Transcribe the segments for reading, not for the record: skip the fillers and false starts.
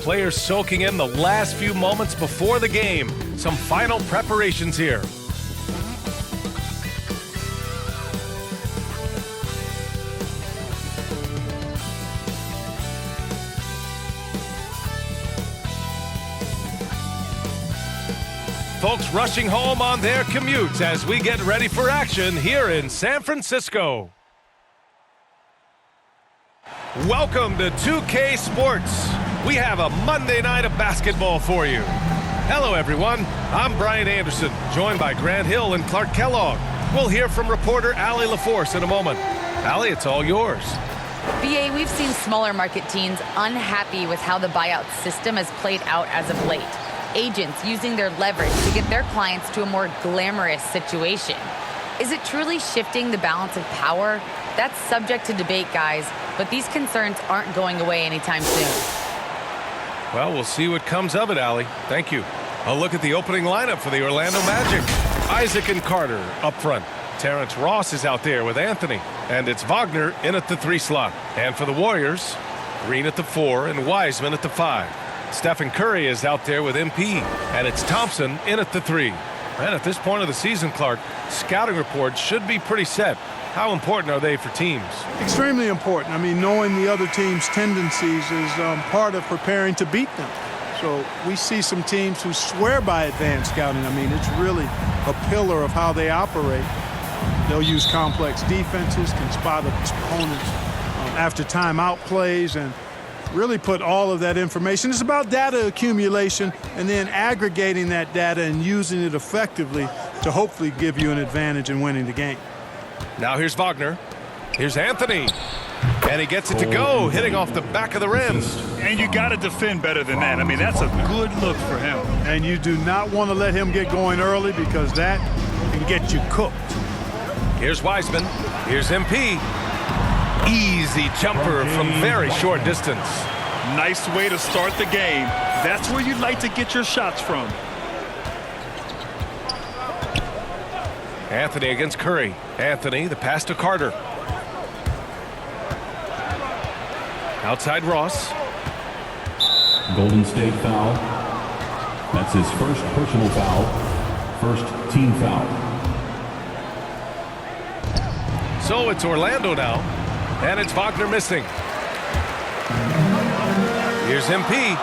players soaking in the last few moments before the game. Some final preparations here. Folks rushing home on their commutes as we get ready for action here in San Francisco. Welcome to 2K Sports. We have a Monday night of basketball for you. Hello, everyone. I'm Brian Anderson, joined by Grant Hill and Clark Kellogg. We'll hear from reporter Allie LaForce in a moment. Allie, it's all yours. BA, we've seen smaller market teams unhappy with how the buyout system has played out as of late. Agents using their leverage to get their clients to a more glamorous situation. Is it truly shifting the balance of power? That's subject to debate, guys, but these concerns aren't going away anytime soon. Well, we'll see what comes of it, Allie. Thank you. A look at the opening lineup for the Orlando Magic. Isaac and Carter up front. Terrence Ross is out there with Anthony. And it's Wagner in at the 3 slot. And for the Warriors, Green at the 4 and Wiseman at the 5. Stephen Curry is out there with MP, and it's Thompson in at the 3. And at this point of the season, Clark, scouting reports should be pretty set. How important are they for teams? Extremely important. I mean, knowing the other team's tendencies is part of preparing to beat them. So we see some teams who swear by advanced scouting. I mean, it's really a pillar of how they operate. They'll use complex defenses, can spot opponents after timeout plays, and really put all of that information. It's about data accumulation and then aggregating that data and using it effectively to hopefully give you an advantage in winning the game. Now here's Wagner. Here's Anthony. And he gets it to go, hitting off the back of the rim. And you got to defend better than that. I mean, that's a good look for him. And you do not want to let him get going early because that can get you cooked. Here's Wiseman. Here's MP. Easy jumper from very short distance. Nice way to start the game. That's where you'd like to get your shots from. Anthony against Curry. Anthony, the pass to Carter. Outside Ross. Golden State foul. That's his first personal foul. First team foul. So it's Orlando now. And it's Wagner missing. Here's MP.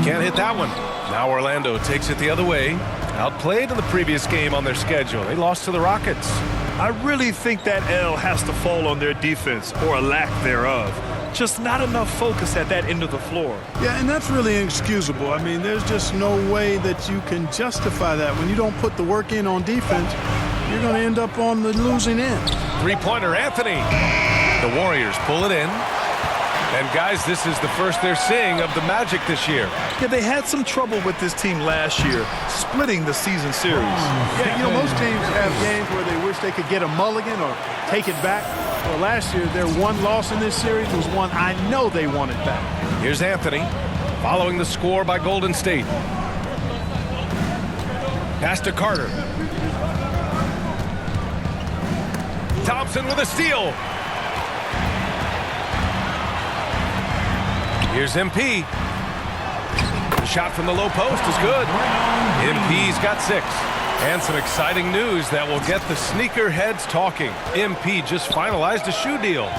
Can't hit that one. Now Orlando takes it the other way. Outplayed in the previous game on their schedule. They lost to the Rockets. I really think that L has to fall on their defense, or a lack thereof. Just not enough focus at that end of the floor. Yeah, and that's really inexcusable. I mean, there's just no way that you can justify that. When you don't put the work in on defense, you're going to end up on the losing end. Three-pointer, Anthony. The Warriors pull it in. And, guys, this is the first they're seeing of the Magic this year. Yeah, they had some trouble with this team last year, splitting the season series. Yeah, you know, most teams have games where they wish they could get a mulligan or take it back. Well, last year, their one loss in this series was one I know they wanted back. Here's Anthony, following the score by Golden State. Pass to Carter. Thompson with a steal. Here's MP. The shot from the low post is good. MP's got 6. And some exciting news that will get the sneaker heads talking. MP just finalized a shoe deal.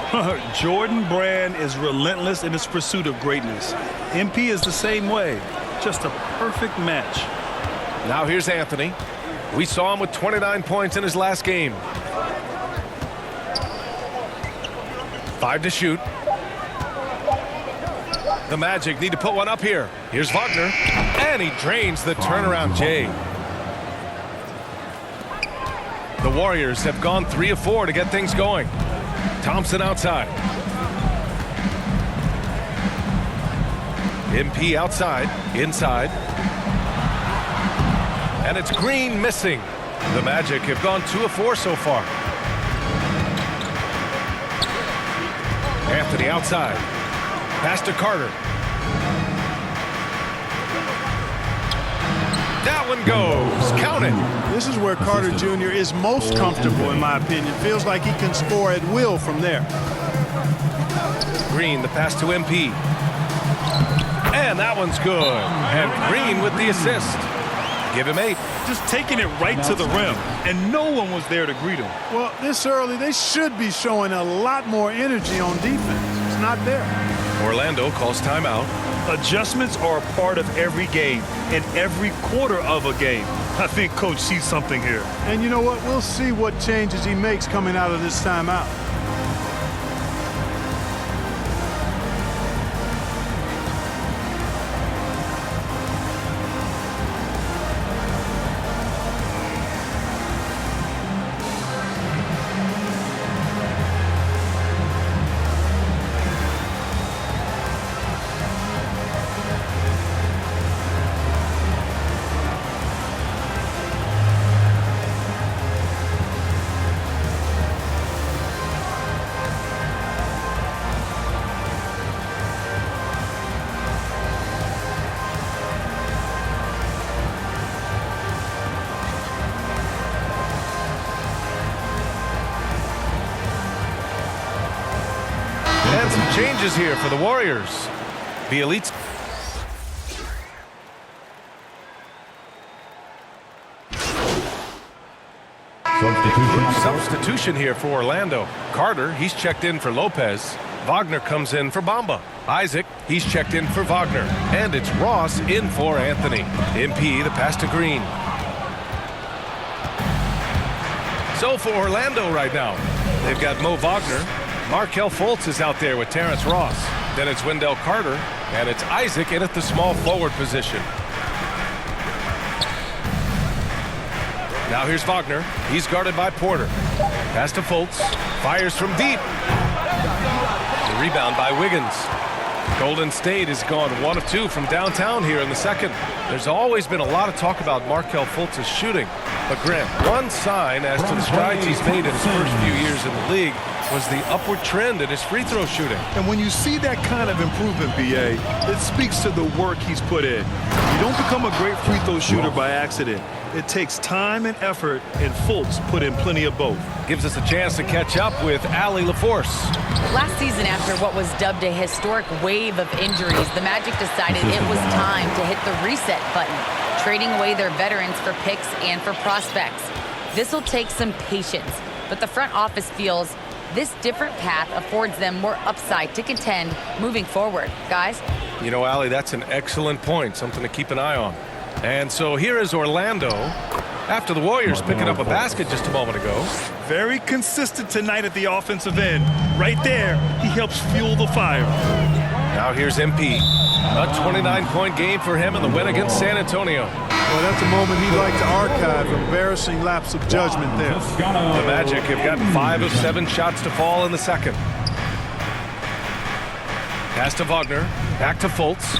Jordan Brand is relentless in his pursuit of greatness. MP is the same way. Just a perfect match. Now here's Anthony. We saw him with 29 points in his last game. 5 to shoot. The Magic need to put one up here. Here's Wagner. And he drains the turnaround J. The Warriors have gone 3 of 4 to get things going. Thompson outside. MP outside. Inside. And it's Green missing. The Magic have gone 2 of 4 so far. Anthony outside. Pass to Carter. That one goes. Count it. This is where Carter Jr. is most comfortable, in my opinion. Feels like he can score at will from there. Green, the pass to MP. And that one's good. And Green with the assist. Give him 8. Just taking it right to the rim, and no one was there to greet him. Well, this early, they should be showing a lot more energy on defense. It's not there. Orlando calls timeout. Adjustments are a part of every game and every quarter of a game. I think Coach sees something here. And you know what? We'll see what changes he makes coming out of this timeout. And some changes here for the Warriors. Bielitsa. Substitution here for Orlando. Carter, he's checked in for Lopez. Wagner comes in for Bamba. Isaac, he's checked in for Wagner. And it's Ross in for Anthony. MP, the pass to Green. So for Orlando right now, they've got Mo Wagner. Markelle Fultz is out there with Terrence Ross. Then it's Wendell Carter, and it's Isaac in at the small forward position. Now here's Wagner. He's guarded by Porter. Pass to Fultz. Fires from deep. The rebound by Wiggins. Golden State has gone 1 of 2 from downtown here in the second. There's always been a lot of talk about Markelle Fultz's shooting. But Grant, one sign as to the strides he's made in his first few years in the league was the upward trend in his free throw shooting. And when you see that kind of improvement, B.A., it speaks to the work he's put in. You don't become a great free throw shooter by accident. It takes time and effort, and Fultz put in plenty of both. Gives us a chance to catch up with Allie LaForce. Last season, after what was dubbed a historic wave of injuries, the Magic decided it was time to hit the reset button, trading away their veterans for picks and for prospects. This will take some patience, but the front office feels this different path affords them more upside to contend moving forward. Guys? You know, Allie, that's an excellent point, something to keep an eye on. And so here is Orlando after the Warriors picking up a basket just a moment ago. Very consistent tonight at the offensive end. Right there, he helps fuel the fire. Now here's MP. A 29-point game for him in the win against San Antonio. Well, that's a moment he'd like to archive. Embarrassing lapse of judgment there. The Magic have gotten 5 of 7 shots to fall in the second. Pass to Wagner. Back to Fultz.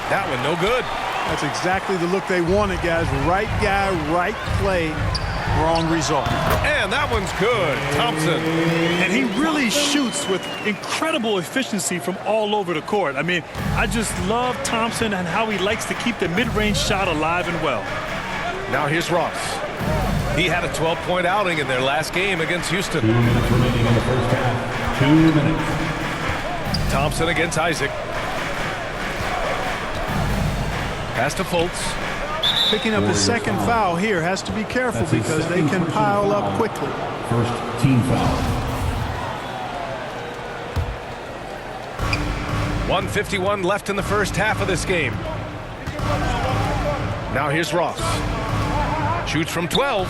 That one no good. That's exactly the look they wanted, guys. Right guy, right play, wrong result. And that one's good. Thompson. And he really shoots with incredible efficiency from all over the court. I mean, I just love Thompson and how he likes to keep the mid-range shot alive and well. Now here's Ross. He had a 12-point outing in their last game against Houston. 2 minutes remaining in the first half. 2 minutes. Thompson against Isaac. Pass to Fultz. Picking up his second foul here. Has to be careful because they can pile up quickly. First team foul. 1:51 left in the first half of this game. Now here's Ross. Shoots from 12.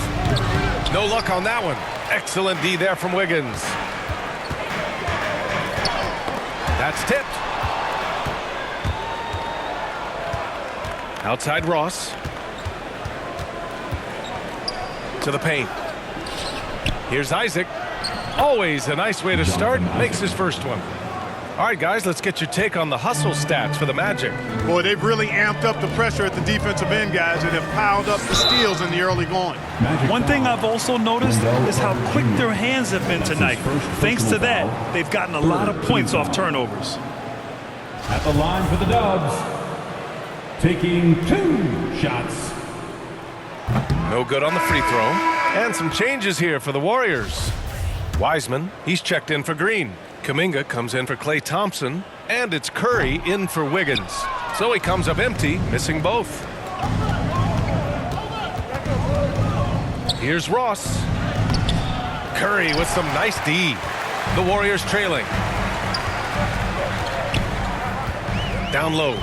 No luck on that one. Excellent D there from Wiggins. That's tipped. Outside Ross. To the paint. Here's Isaac. Always a nice way to start. Makes his first one. All right, guys, let's get your take on the hustle stats for the Magic. Boy, they've really amped up the pressure at the defensive end, guys, and have piled up the steals in the early going. One thing I've also noticed is how quick their hands have been tonight. Thanks to that, they've gotten a lot of points off turnovers. At the line for the Dubs. Taking 2 shots. No good on the free throw. And some changes here for the Warriors. Wiseman, he's checked in for Green. Kuminga comes in for Klay Thompson. And it's Curry in for Wiggins. So he comes up empty, missing both. Here's Ross. Curry with some nice D. The Warriors trailing. Down low.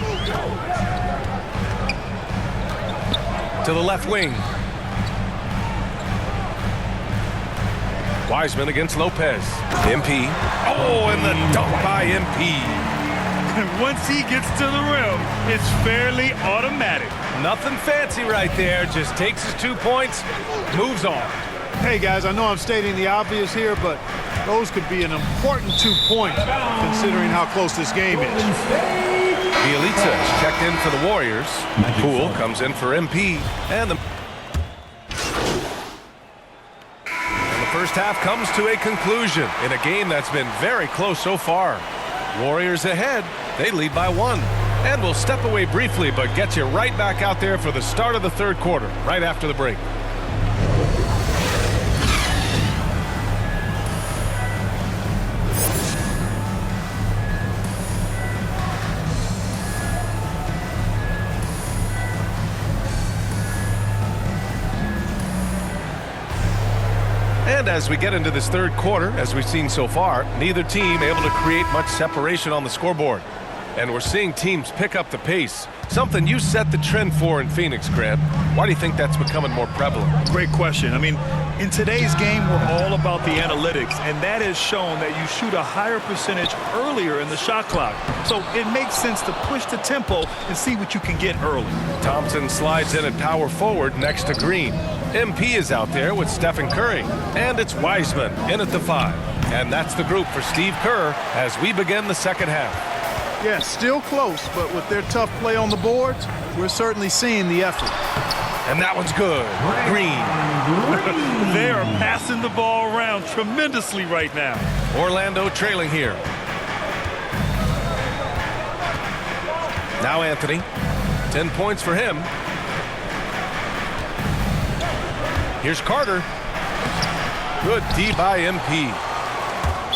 To the left wing. Wiseman against Lopez. MP. Oh, and the dunk by MP. And once he gets to the rim, it's fairly automatic. Nothing fancy right there. Just takes his 2 points, moves on. Hey, guys, I know I'm stating the obvious here, but those could be an important 2 points considering how close this game is. Bielitsa is checked in for the Warriors. Poole comes in for MP. And the first half comes to a conclusion in a game that's been very close so far. Warriors ahead. They lead by 1. And we'll step away briefly, but get you right back out there for the start of the third quarter, right after the break. And as we get into this third quarter, as we've seen so far, neither team able to create much separation on the scoreboard. And we're seeing teams pick up the pace, something you set the trend for in Phoenix, Grant. Why do you think that's becoming more prevalent? Great question. I mean, in today's game, we're all about the analytics, and that has shown that you shoot a higher percentage earlier in the shot clock. So it makes sense to push the tempo and see what you can get early. Thompson slides in at power forward next to Green. MP is out there with Stephen Curry. And it's Wiseman in at the 5. And that's the group for Steve Kerr as we begin the second half. Yeah, still close, but with their tough play on the boards, we're certainly seeing the effort. And that one's good. Green. They are passing the ball around tremendously right now. Orlando trailing here. Now Anthony. 10 points for him. Here's Carter. Good D by MP.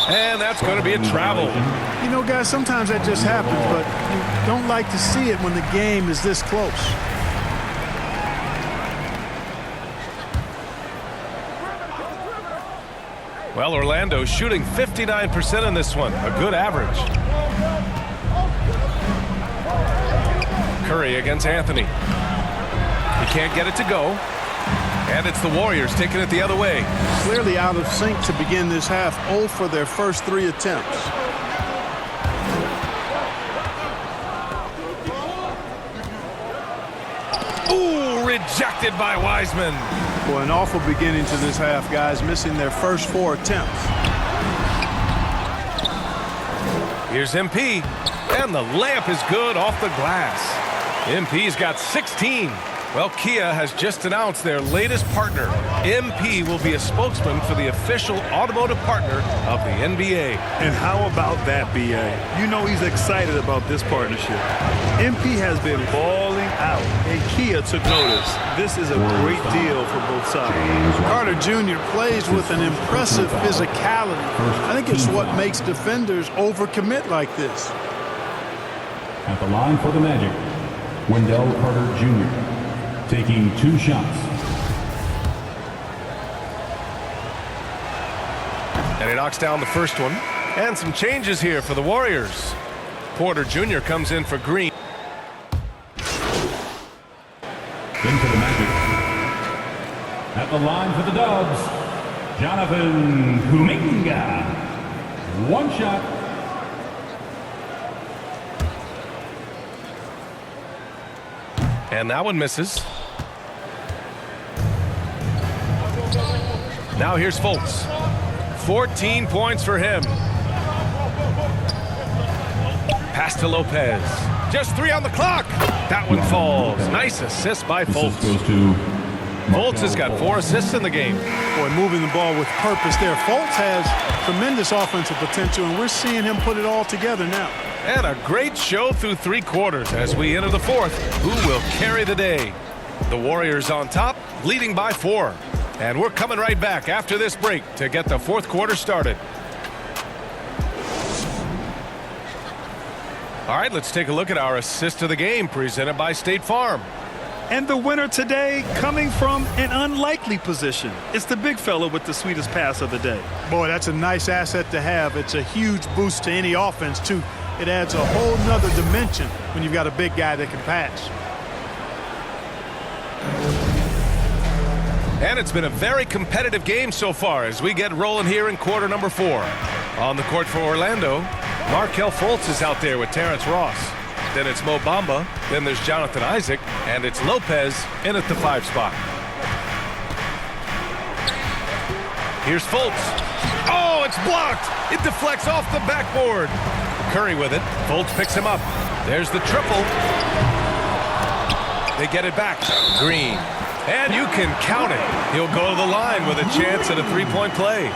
And that's going to be a travel. You know, guys, sometimes that just happens, but you don't like to see it when the game is this close. Well, Orlando shooting 59% in this one. A good average. Curry against Anthony. He can't get it to go. And it's the Warriors taking it the other way. Clearly out of sync to begin this half. 0 for their first 3 attempts. Ooh, rejected by Wiseman. Boy, an awful beginning to this half, guys, missing their first 4 attempts. Here's MP, and the layup is good off the glass. MP's got 16. Well, Kia has just announced their latest partner. MP will be a spokesman for the official automotive partner of the NBA. And how about that, B.A.? You know he's excited about this partnership. MP has been balling out, and Kia took notice. This is a great deal for both sides. Carter Jr. plays with an impressive physicality. I think it's what makes defenders overcommit like this. At the line for the Magic, Wendell Carter Jr. taking 2 shots. And he knocks down the first one. And some changes here for the Warriors. Porter Jr. comes in for Green. Into the Magic. At the line for the Dubs, Jonathan Kuminga. 1 shot. And that one misses. Now here's Fultz. 14 points for him. Pass to Lopez. Just 3 on the clock. That one falls. Nice assist by Fultz. Goes to Fultz has got 4 assists in the game. Boy, moving the ball with purpose there. Fultz has tremendous offensive potential, and we're seeing him put it all together now. And a great show through 3 quarters as we enter the 4th. Who will carry the day? The Warriors on top, leading by 4. And we're coming right back after this break to get the 4th quarter started. All right, let's take a look at our assist of the game presented by State Farm. And the winner today coming from an unlikely position. It's the big fella with the sweetest pass of the day. Boy, that's a nice asset to have. It's a huge boost to any offense, too. It adds a whole nother dimension when you've got a big guy that can pass. And it's been a very competitive game so far as we get rolling here in quarter number 4. On the court for Orlando, Markelle Fultz is out there with Terrence Ross. Then it's Mo Bamba. Then there's Jonathan Isaac. And it's Lopez in at the 5 spot. Here's Fultz. Oh, it's blocked. It deflects off the backboard. Curry with it. Fultz picks him up. There's the triple. They get it back. Green. And you can count it. He'll go to the line with a chance at a 3-point play.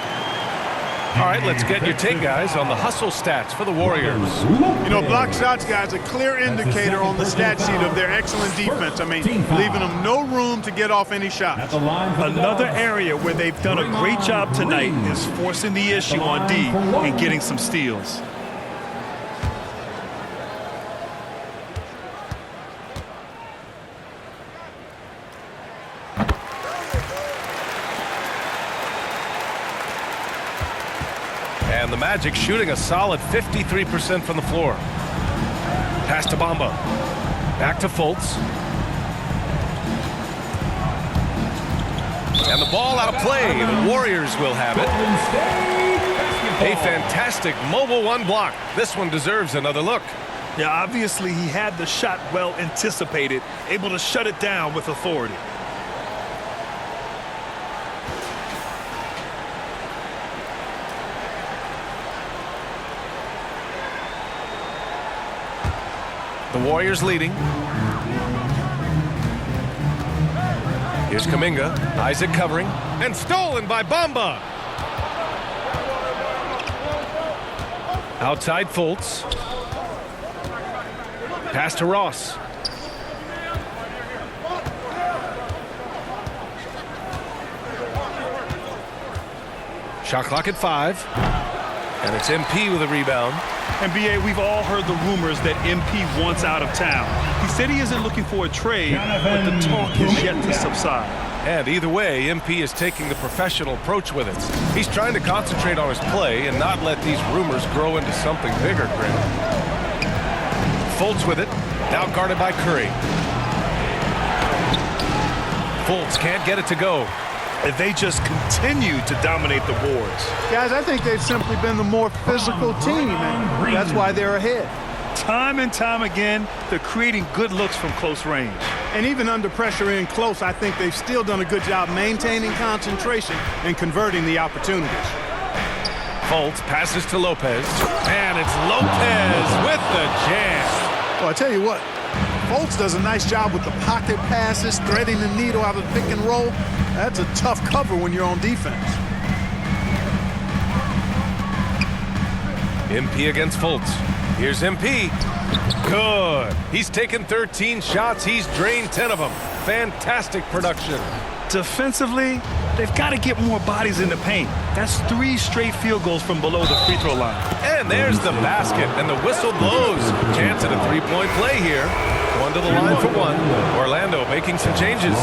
All right, let's get your take, guys, on the hustle stats for the Warriors. You know, block shots, guys, a clear indicator on the stat sheet of their excellent defense. I mean, leaving them no room to get off any shots. Another area where they've done a great job tonight is forcing the issue on D and getting some steals. And the Magic shooting a solid 53% from the floor. Pass to Bamba. Back to Fultz. And the ball out of play. The Warriors will have it. A fantastic mobile one block. This one deserves another look. Yeah, obviously he had the shot well anticipated, able to shut it down with authority. The Warriors leading. Here's Kuminga. Isaac covering. And stolen by Bamba. Outside Fultz. Pass to Ross. Shot clock at 5. And it's MP with a rebound. And B.A., we've all heard the rumors that MP wants out of town. He said he isn't looking for a trade, but the talk is yet to subside. And either way, MP is taking the professional approach with it. He's trying to concentrate on his play and not let these rumors grow into something bigger, Grim. Fultz with it, now guarded by Curry. Fultz can't get it to go. And they just continue to dominate the boards. Guys, I think they've simply been the more physical team, and that's why they're ahead. Time and time again, they're creating good looks from close range. And even under pressure in close, I think they've still done a good job maintaining concentration and converting the opportunities. Fultz passes to Lopez. And it's Lopez with the jam. Well, I tell you what, Fultz does a nice job with the pocket passes, threading the needle out of the pick and roll. That's a tough cover when you're on defense. MP against Fultz. Here's MP. Good. He's taken 13 shots. He's drained 10 of them. Fantastic production. Defensively, they've got to get more bodies in the paint. That's 3 straight field goals from below the free throw line. And there's the basket, and the whistle blows. Chance at a 3-point play here. One to the line for one. Orlando making some changes.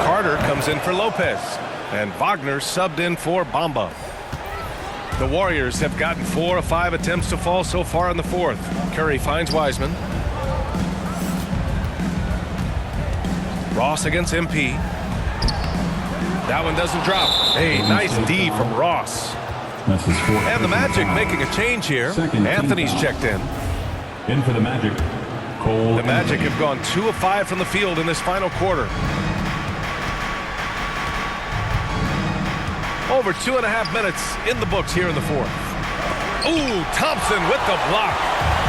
Carter comes in for Lopez. And Wagner subbed in for Bamba. The Warriors have gotten 4 of 5 attempts to fall so far in the 4th. Curry finds Wiseman. Ross against MP. That one doesn't drop. Hey, nice D from Ross. And the Magic making a change here. Anthony's checked in. In for the Magic, Cole. The Magic have gone 2 of 5 from the field in this final quarter. Over 2.5 minutes in the books here in the 4th. Ooh, Thompson with the block.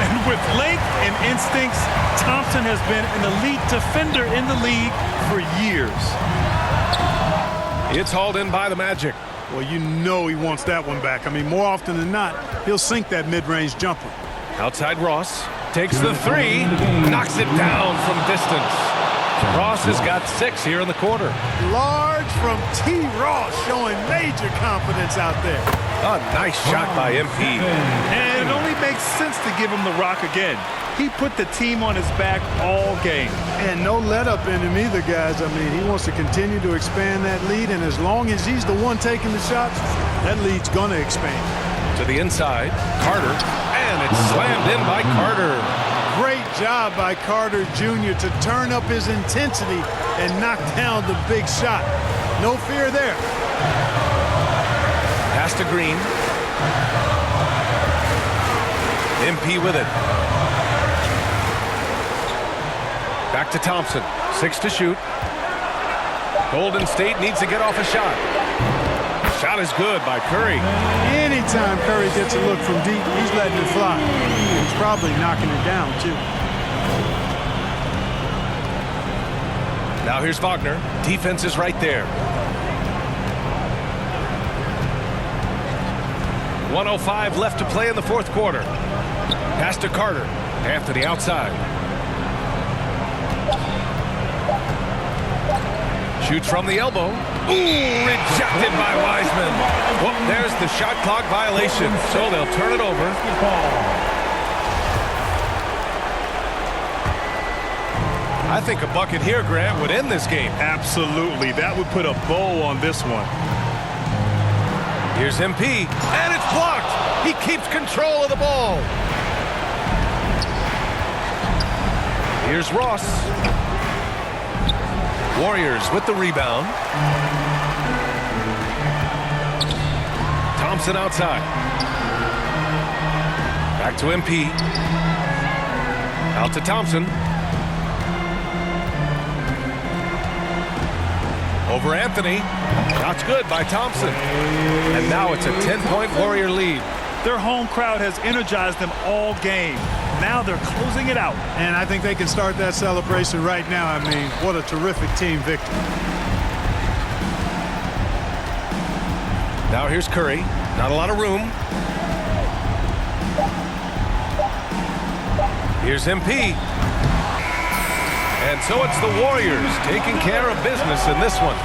And with length and instincts, Thompson has been an elite defender in the league for years. It's hauled in by the Magic. Well, you know he wants that one back. I mean, more often than not, he'll sink that mid-range jumper. Outside Ross. Takes the 3. Knocks it down from distance. Ross has got 6 here in the quarter. Large from T. Ross, showing major confidence out there. A nice shot by MP. And it only makes sense to give him the rock again. He put the team on his back all game. And no let-up in him either, guys. I mean, he wants to continue to expand that lead, and as long as he's the one taking the shots, that lead's going to expand. To the inside, Carter, and it's slammed in by Carter. Great job by Carter Jr. to turn up his intensity and knock down the big shot. No fear there. Pass to Green. MP with it. Back to Thompson. 6 to shoot. Golden State needs to get off a shot. Shot is good by Curry. Anytime Curry gets a look from deep, he's letting it fly. He's probably knocking it down, too. Now here's Wagner. Defense is right there. 1:05 left to play in the fourth quarter. Pass to Carter. Anthony outside. Shoots from the elbow. Ooh, rejected by Wiseman. Well, there's the shot clock violation, so they'll turn it over. I think a bucket here, Grant, would end this game. Absolutely. That would put a bow on this one. Here's MP, and it's blocked. He keeps control of the ball. Here's Ross. Warriors with the rebound. Thompson outside. Back to MP. Out to Thompson. Over Anthony. That's good by Thompson. And now it's a 10-point Warrior lead. Their home crowd has energized them all game. Now they're closing it out. And I think they can start that celebration right now. I mean, what a terrific team victory. Now here's Curry. Not a lot of room. Here's MP. And so it's the Warriors taking care of business in this one.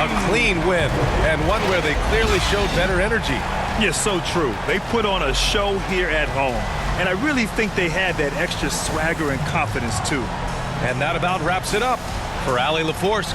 A clean win, and one where they clearly showed better energy. Yes, so true. They put on a show here at home. And I really think they had that extra swagger and confidence, too. And that about wraps it up. For Allie LaForce.